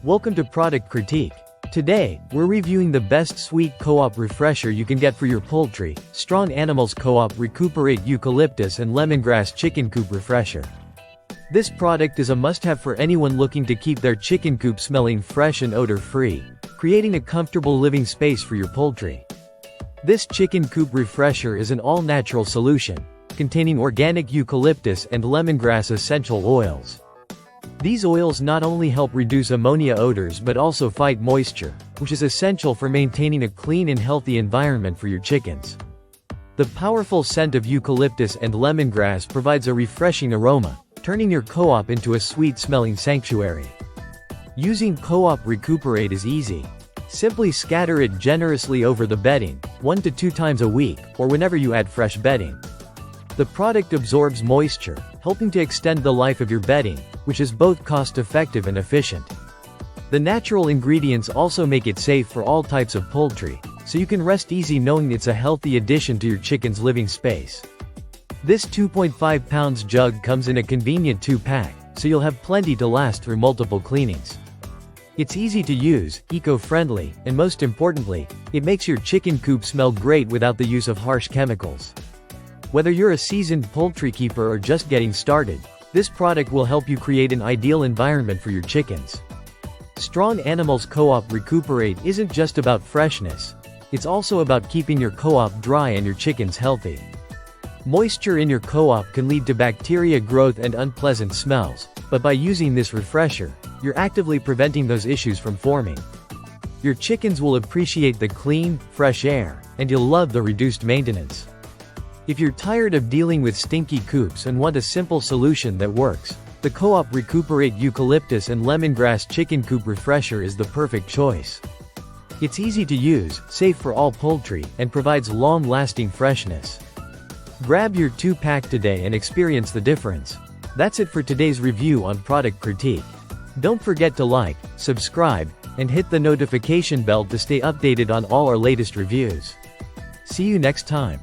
Welcome to Product Critique. Today, we're reviewing the best Sweet Co-op refresher you can get for your poultry, Strong Animals Co-op Recuperate Eucalyptus and Lemongrass Chicken Coop Refresher. This product is a must-have for anyone looking to keep their chicken coop smelling fresh and odor-free, creating a comfortable living space for your poultry. This chicken coop refresher is an all-natural solution, containing organic eucalyptus and lemongrass essential oils. These oils not only help reduce ammonia odors but also fight moisture, which is essential for maintaining a clean and healthy environment for your chickens. The powerful scent of eucalyptus and lemongrass provides a refreshing aroma, turning your co-op into a sweet-smelling sanctuary. Using Co-op Recuperate is easy. Simply scatter it generously over the bedding, 1 to 2 times a week, or whenever you add fresh bedding. The product absorbs moisture, helping to extend the life of your bedding, which is both cost-effective and efficient. The natural ingredients also make it safe for all types of poultry, so you can rest easy knowing it's a healthy addition to your chicken's living space. This 2.5 pounds jug comes in a convenient 2-pack, so you'll have plenty to last through multiple cleanings. It's easy to use, eco-friendly, and most importantly, it makes your chicken coop smell great without the use of harsh chemicals. Whether you're a seasoned poultry keeper or just getting started, this product will help you create an ideal environment for your chickens. Strong Animals Co-op Recuperate isn't just about freshness, it's also about keeping your co-op dry and your chickens healthy. Moisture in your co-op can lead to bacteria growth and unpleasant smells, but by using this refresher, you're actively preventing those issues from forming. Your chickens will appreciate the clean, fresh air, and you'll love the reduced maintenance. If you're tired of dealing with stinky coops and want a simple solution that works, the Co-op Recuperate Eucalyptus and Lemongrass Chicken Coop Refresher is the perfect choice. It's easy to use, safe for all poultry, and provides long-lasting freshness. Grab your 2-pack today and experience the difference. That's it for today's review on Product Critique. Don't forget to like, subscribe, and hit the notification bell to stay updated on all our latest reviews. See you next time.